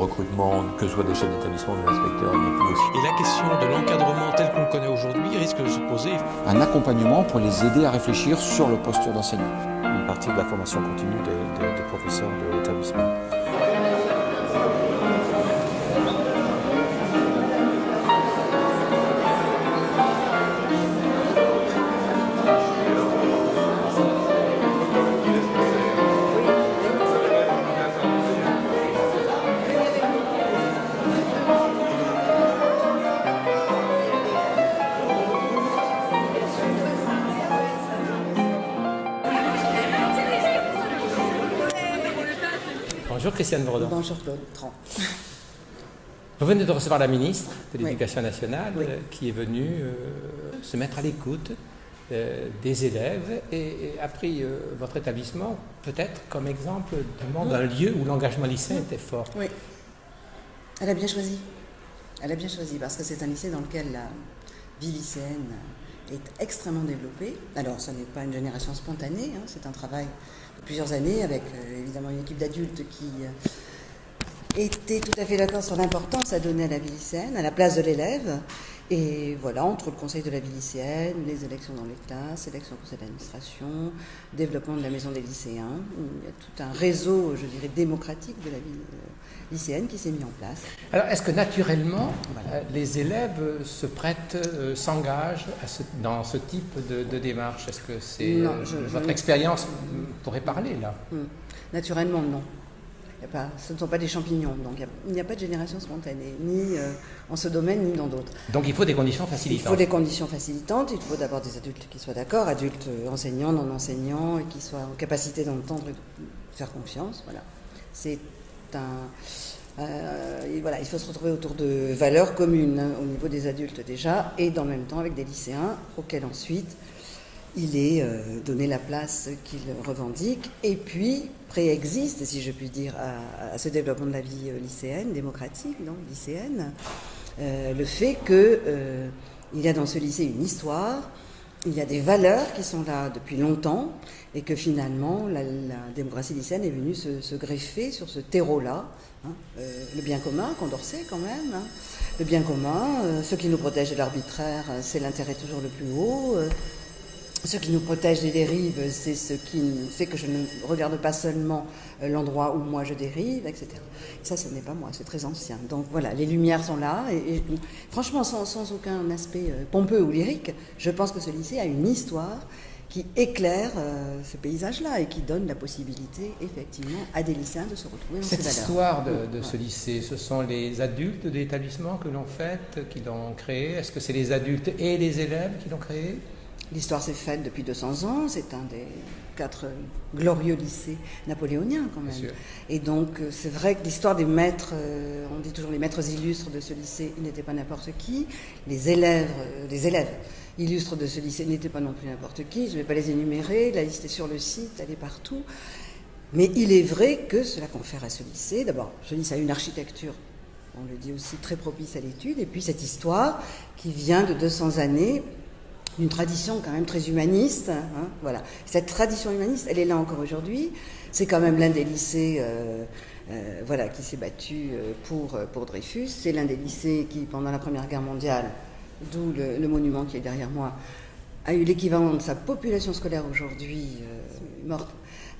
recrutement, que ce soit des chefs d'établissement, des inspecteurs, mais puis aussi. Et la question de l'encadrement tel qu'on le connaît aujourd'hui risque de se poser. Un accompagnement pour les aider à réfléchir sur le posture d'enseignant. Une partie de la formation continue des professeurs de l'établissement. Bonjour Christiane Bourdon. Bonjour Claude Tran. Vous venez de recevoir la ministre de l'Éducation nationale qui est venue se mettre à l'écoute des élèves et a pris votre établissement peut-être comme exemple d'un lieu où l'engagement lycéen était fort. Oui, elle a bien choisi. Elle a bien choisi parce que c'est un lycée dans lequel la vie lycéenne est extrêmement développée. Alors ce n'est pas une génération spontanée, c'est un travail de plusieurs années avec évidemment une équipe d'adultes qui était tout à fait d'accord sur l'importance à donner à la vie lycéenne, à la place de l'élève. Et voilà, entre le conseil de la vie lycéenne, les élections dans les classes, élections au conseil d'administration, développement de la maison des lycéens, il y a tout un réseau, je dirais, démocratique de la vie lycéenne qui s'est mis en place. Alors, est-ce que naturellement, les élèves se prêtent, s'engagent dans ce type de démarche? Est-ce que c'est votre expérience pourrait parler là? Naturellement, non. Ce ne sont pas des champignons, donc il n'y a pas de génération spontanée, ni en ce domaine, ni dans d'autres. Donc il faut des conditions facilitantes. Il faut des conditions facilitantes, il faut d'abord des adultes qui soient d'accord, adultes enseignants, non enseignants, et qui soient en capacité d'entendre et de faire confiance. Voilà. C'est il faut se retrouver autour de valeurs communes au niveau des adultes déjà, et dans le même temps avec des lycéens auxquels ensuite il est donné la place qu'il revendique, et puis préexiste, si je puis dire, à ce développement de la vie lycéenne, démocratique, donc lycéenne, le fait qu'il y a dans ce lycée une histoire, il y a des valeurs qui sont là depuis longtemps, et que finalement la démocratie lycéenne est venue se greffer sur ce terreau-là, le bien commun, Condorcet quand même, le bien commun, ce qui nous protège de l'arbitraire, c'est l'intérêt toujours le plus haut. Ce qui nous protège des dérives, c'est ce qui fait que je ne regarde pas seulement l'endroit où moi je dérive, etc. Et ça, ce n'est pas moi, c'est très ancien. Donc voilà, les lumières sont là, et franchement, sans aucun aspect pompeux ou lyrique, je pense que ce lycée a une histoire qui éclaire ce paysage-là et qui donne la possibilité, effectivement, à des lycéens de se retrouver dans ces valeurs. Cette histoire de ce lycée, ce sont les adultes de l'établissement que l'ont faite, qui l'ont créé? Est-ce que c'est les adultes et les élèves qui l'ont créé? L'histoire s'est faite depuis 200 ans, c'est un des 4 glorieux lycées napoléoniens quand même. Et donc c'est vrai que l'histoire des maîtres, on dit toujours les maîtres illustres de ce lycée, ils n'étaient pas n'importe qui. Les élèves illustres de ce lycée n'étaient pas non plus n'importe qui, je ne vais pas les énumérer, la liste est sur le site, elle est partout. Mais il est vrai que cela confère à ce lycée, d'abord ce lycée a une architecture, on le dit aussi, très propice à l'étude, et puis cette histoire qui vient de 200 années, une tradition quand même très humaniste. Voilà. Cette tradition humaniste, elle est là encore aujourd'hui. C'est quand même l'un des lycées qui s'est battu pour Dreyfus. C'est l'un des lycées qui, pendant la Première Guerre mondiale, d'où le monument qui est derrière moi, a eu l'équivalent de sa population scolaire aujourd'hui morte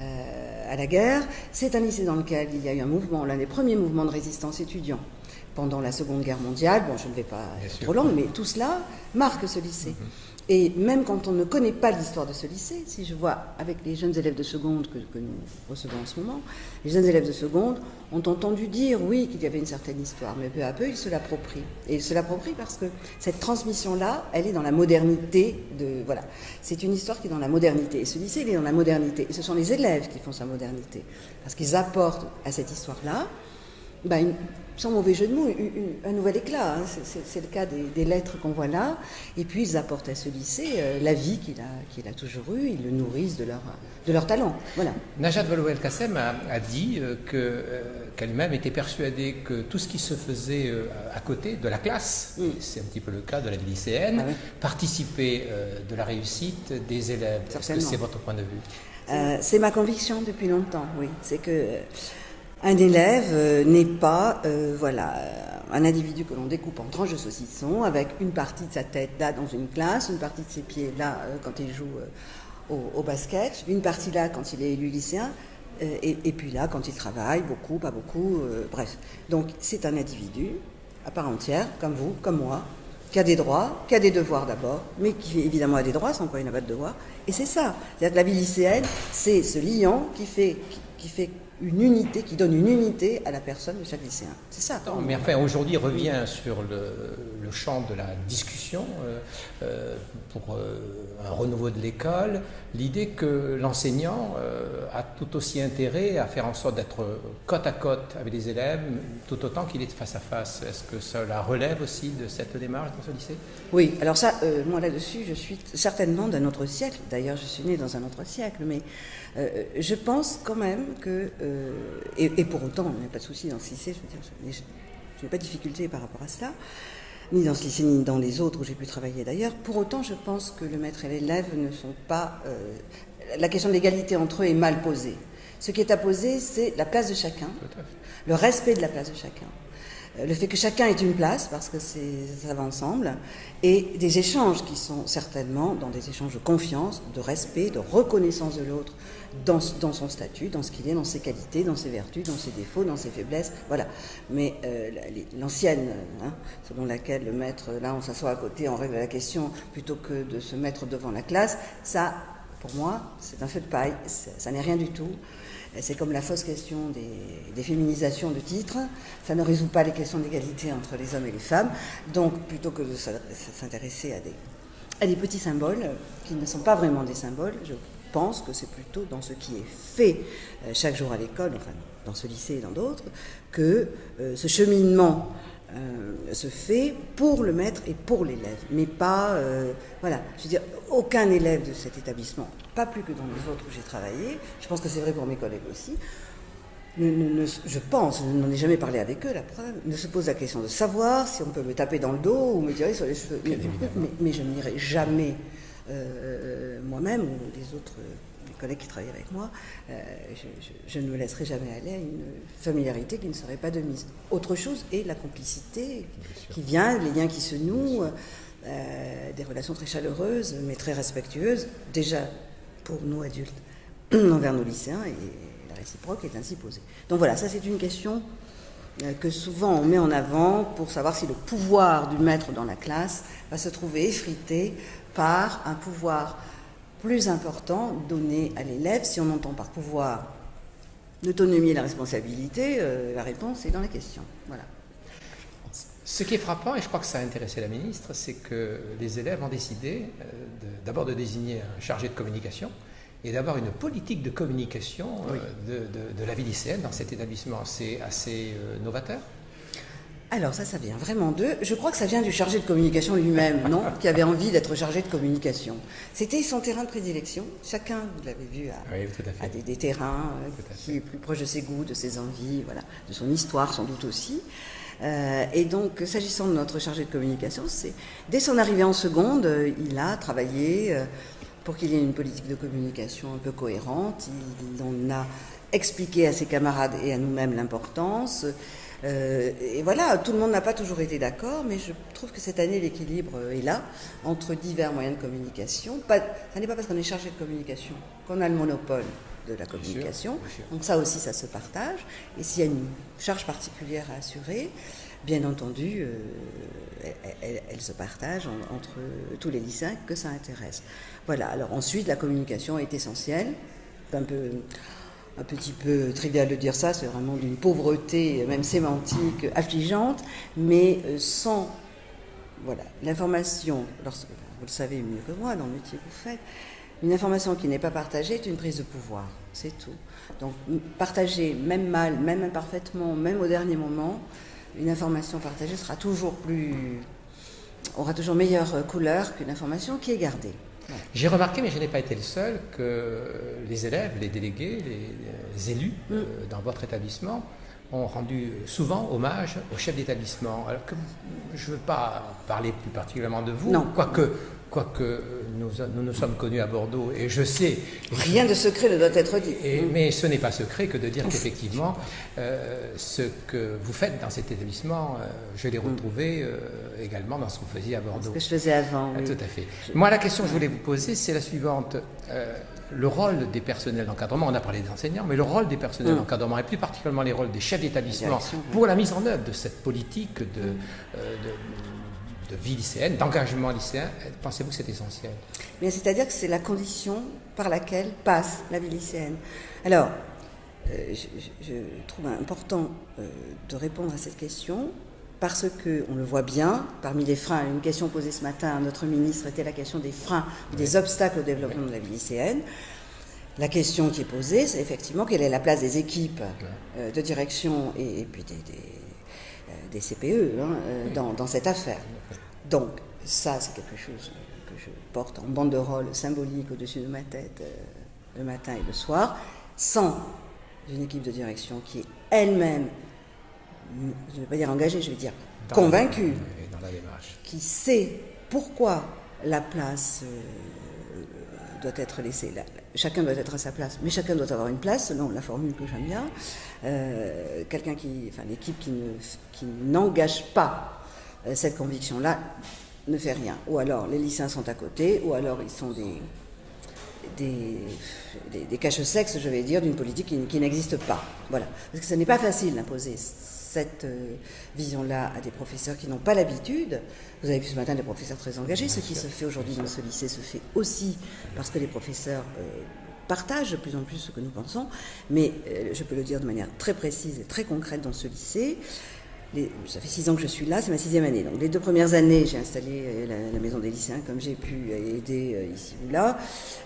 à la guerre. C'est un lycée dans lequel il y a eu un mouvement, l'un des premiers mouvements de résistance étudiants pendant la Seconde Guerre mondiale. Bon, je ne vais pas être trop longue, mais tout cela marque ce lycée. Et même quand on ne connaît pas l'histoire de ce lycée, si je vois avec les jeunes élèves de seconde que nous recevons en ce moment, les jeunes élèves de seconde ont entendu dire, oui, qu'il y avait une certaine histoire, mais peu à peu, ils se l'approprient. Et ils se l'approprient parce que cette transmission-là, elle est dans la modernité voilà. C'est une histoire qui est dans la modernité. Et ce lycée, il est dans la modernité. Et ce sont les élèves qui font sa modernité. Parce qu'ils apportent à cette histoire-là, sans mauvais jeu de mots, un nouvel éclat. C'est le cas des lettres qu'on voit là. Et puis ils apportent à ce lycée la vie qu'il a toujours eue. Ils le nourrissent de leur talent. Voilà. Najat Vallaud-Belkacem a dit qu'elle-même était persuadée que tout ce qui se faisait à côté de la classe, c'est un petit peu le cas de la vie lycéenne, participait de la réussite des élèves. Est-ce que c'est votre point de vue? C'est ma conviction depuis longtemps, oui. C'est que Un élève n'est pas un individu que l'on découpe en tranches de saucisson avec une partie de sa tête là dans une classe, une partie de ses pieds là quand il joue au basket, une partie là quand il est élu lycéen et puis là quand il travaille beaucoup, pas beaucoup, bref. Donc c'est un individu à part entière, comme vous, comme moi, qui a des droits, qui a des devoirs d'abord, mais qui évidemment a des droits, sans quoi il n'a pas de devoirs. Et c'est ça. C'est-à-dire que la vie lycéenne, c'est ce liant qui fait une unité, qui donne une unité à la personne de chaque lycéen. C'est ça. Non, mais enfin, aujourd'hui, revient sur le champ de la discussion pour un renouveau de l'école, l'idée que l'enseignant a tout aussi intérêt à faire en sorte d'être côte à côte avec les élèves, tout autant qu'il est face à face. Est-ce que cela relève aussi de cette démarche dans ce lycée? Oui, alors ça, moi là-dessus, je suis certainement d'un autre siècle. D'ailleurs, je suis née dans un autre siècle, mais je pense quand même que... et pour autant, il n'y a pas de souci dans ce lycée, je n'ai pas de difficulté par rapport à cela, ni dans ce lycée, ni dans les autres où j'ai pu travailler d'ailleurs. Pour autant, je pense que le maître et l'élève ne sont pas... la question de l'égalité entre eux est mal posée. Ce qui est à poser, c'est la place de chacun, le respect de la place de chacun. Le fait que chacun ait une place, parce que ça va ensemble, et des échanges qui sont certainement dans des échanges de confiance, de respect, de reconnaissance de l'autre, dans son statut, dans ce qu'il est, dans ses qualités, dans ses vertus, dans ses défauts, dans ses faiblesses, voilà. Mais l'ancienne, selon laquelle le maître, là on s'assoit à côté, on règle la question, plutôt que de se mettre devant la classe, ça, pour moi, c'est un feu de paille, ça n'est rien du tout. C'est comme la fausse question des féminisations de titres. Ça ne résout pas les questions d'égalité entre les hommes et les femmes. Donc, plutôt que de s'intéresser à des petits symboles qui ne sont pas vraiment des symboles, je pense que c'est plutôt dans ce qui est fait chaque jour à l'école, enfin dans ce lycée et dans d'autres, que ce cheminement se fait pour le maître et pour l'élève, mais pas, voilà, je veux dire, aucun élève de cet établissement, pas plus que dans les autres où j'ai travaillé, je pense que c'est vrai pour mes collègues aussi, je pense, je n'en ai jamais parlé avec eux, la preuve, ne se pose la question de savoir si on peut me taper dans le dos ou me tirer sur les cheveux, mais je n'irai jamais moi-même ou les autres collègues qui travaillent avec moi, je ne me laisserai jamais aller à une familiarité qui ne serait pas de mise. Autre chose est la complicité qui vient, les liens qui se nouent, des relations très chaleureuses, mais très respectueuses, déjà pour nous adultes, envers nos lycéens, et la réciproque est ainsi posée. Donc voilà, ça c'est une question que souvent on met en avant pour savoir si le pouvoir du maître dans la classe va se trouver effrité par un pouvoir plus important donné à l'élève. Si on entend par pouvoir l'autonomie et la responsabilité, la réponse est dans la question. Voilà. Ce qui est frappant, et je crois que ça a intéressé la ministre, c'est que les élèves ont décidé d'abord de désigner un chargé de communication et d'avoir une politique de communication de la vie lycéenne dans cet établissement. C'est assez novateur. Alors ça vient vraiment d'eux. Je crois que ça vient du chargé de communication lui-même, non, qui avait envie d'être chargé de communication. C'était son terrain de prédilection. Chacun, vous l'avez vu, a des terrains qui est plus proche de ses goûts, de ses envies, voilà, de son histoire sans doute aussi. Et donc, s'agissant de notre chargé de communication, dès son arrivée en seconde, il a travaillé pour qu'il y ait une politique de communication un peu cohérente. Il en a expliqué à ses camarades et à nous-mêmes l'importance. Et voilà, tout le monde n'a pas toujours été d'accord, mais je trouve que cette année, l'équilibre est là, entre divers moyens de communication. Ça n'est pas parce qu'on est chargé de communication qu'on a le monopole de la communication. Bien sûr. Donc ça aussi, ça se partage. Et s'il y a une charge particulière à assurer, bien entendu, elle se partage entre tous les lycéens que ça intéresse. Voilà, alors ensuite, la communication est essentielle, un petit peu trivial de dire ça, c'est vraiment d'une pauvreté, même sémantique, affligeante, mais sans l'information, vous le savez mieux que moi dans le métier que vous faites, une information qui n'est pas partagée est une prise de pouvoir, c'est tout. Donc partager, même mal, même imparfaitement, même au dernier moment, une information partagée aura toujours meilleure couleur qu'une information qui est gardée. J'ai remarqué, mais je n'ai pas été le seul, que les élèves, les délégués, les élus dans votre établissement ont rendu souvent hommage au chef d'établissement. Alors que je ne veux pas parler plus particulièrement de vous, quoique quoique nous sommes connus à Bordeaux, et je sais... Rien de secret ne doit être dit. Mais ce n'est pas secret que de dire qu'effectivement, ce que vous faites dans cet établissement, je l'ai retrouvé également dans ce que vous faisiez à Bordeaux. Ce que je faisais avant, oui. Tout à fait. Moi, la question que je voulais vous poser, c'est la suivante. Le rôle des personnels d'encadrement, on a parlé des enseignants, mais le rôle des personnels d'encadrement, et plus particulièrement les rôles des chefs d'établissement, pour la mise en œuvre de cette politique de vie lycéenne, d'engagement lycéen, pensez-vous que c'est essentiel? Bien, c'est-à-dire que c'est la condition par laquelle passe la vie lycéenne. Alors, je trouve important de répondre à cette question parce que, on le voit bien, parmi les freins, une question posée ce matin à notre ministre était la question des freins, des obstacles au développement de la vie lycéenne. La question qui est posée, c'est effectivement quelle est la place des équipes de direction et puis des CPE dans cette affaire. Donc, ça, c'est quelque chose que je porte en banderole symbolique au-dessus de ma tête le matin et le soir, sans une équipe de direction qui est elle-même, je ne vais pas dire engagée, je vais dire convaincue, dans la démarche, qui sait pourquoi la place doit être laissée. Chacun doit être à sa place, mais chacun doit avoir une place, selon la formule que j'aime bien. L'équipe qui n'engage pas cette conviction-là ne fait rien. Ou alors les lycéens sont à côté, ou alors ils sont des cache-sexes, je vais dire, d'une politique qui n'existe pas. Voilà. Parce que ce n'est pas facile d'imposer cette vision-là à des professeurs qui n'ont pas l'habitude. Vous avez vu ce matin des professeurs très engagés. Ce qui se fait aujourd'hui dans ce lycée se fait aussi parce que les professeurs partagent de plus en plus ce que nous pensons. Mais je peux le dire de manière très précise et très concrète dans ce lycée. Ça fait 6 ans que je suis là, c'est ma 6e année. Donc les 2 premières années, j'ai installé la maison des lycéens comme j'ai pu aider ici ou là.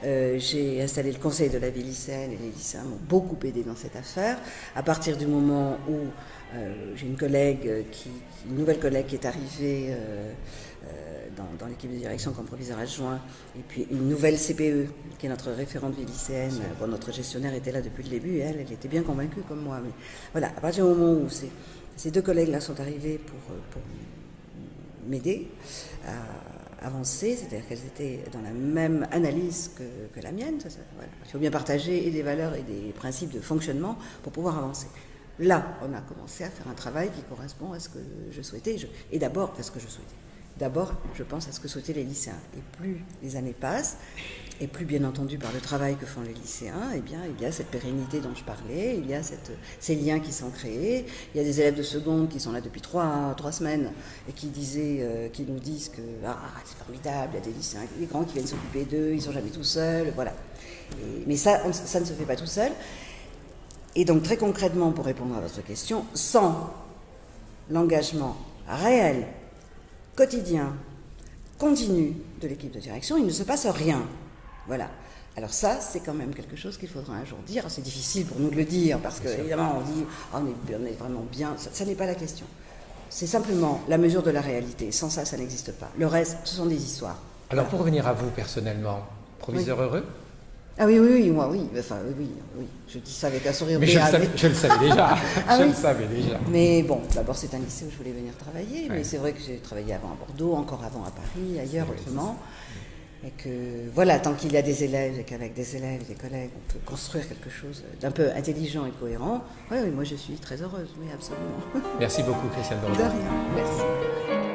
J'ai installé le conseil de la vie lycéenne et les lycéens m'ont beaucoup aidé dans cette affaire. À partir du moment où j'ai une nouvelle collègue qui est arrivée dans l'équipe de direction comme proviseur adjoint, et puis une nouvelle CPE qui est notre référente vie lycéenne. Bon, notre gestionnaire était là depuis le début et elle était bien convaincue comme moi. Mais voilà, à partir du moment où ces 2 collègues-là sont arrivés pour m'aider à avancer, c'est-à-dire qu'elles étaient dans la même analyse que la mienne. Voilà. Il faut bien partager et des valeurs et des principes de fonctionnement pour pouvoir avancer. Là, on a commencé à faire un travail qui correspond à ce que je souhaitais, et d'abord à ce que je souhaitais. D'abord, je pense à ce que souhaitaient les lycéens. Et plus les années passent, et plus bien entendu par le travail que font les lycéens, eh bien, il y a cette pérennité dont je parlais, il y a ces liens qui sont créés. Il y a des élèves de seconde qui sont là depuis 3 semaines et qui nous disent que c'est formidable, il y a des lycéens, des grands qui viennent s'occuper d'eux, ils ne sont jamais tout seuls, voilà. Mais ça ne se fait pas tout seul. Et donc, très concrètement, pour répondre à votre question, sans l'engagement réel, quotidien, continu de l'équipe de direction, il ne se passe rien. Voilà. Alors ça, c'est quand même quelque chose qu'il faudra un jour dire. C'est difficile pour nous de le dire, parce qu'évidemment, on dit on est vraiment bien. Ça n'est pas la question. C'est simplement la mesure de la réalité. Sans ça, ça n'existe pas. Le reste, ce sont des histoires. Alors, pour revenir à vous personnellement, proviseur heureux? Ah oui, moi oui. Enfin, oui. Je dis ça avec un sourire. Mais je le savais déjà. Le savais déjà. Mais bon, d'abord c'est un lycée où je voulais venir travailler, mais c'est vrai que j'ai travaillé avant à Bordeaux, encore avant à Paris, ailleurs, autrement. Et que voilà, tant qu'il y a des élèves et qu'avec des élèves et des collègues, on peut construire quelque chose d'un peu intelligent et cohérent. Oui, moi je suis très heureuse, oui, absolument. Merci beaucoup, Christiane Bordeaux. De rien, merci.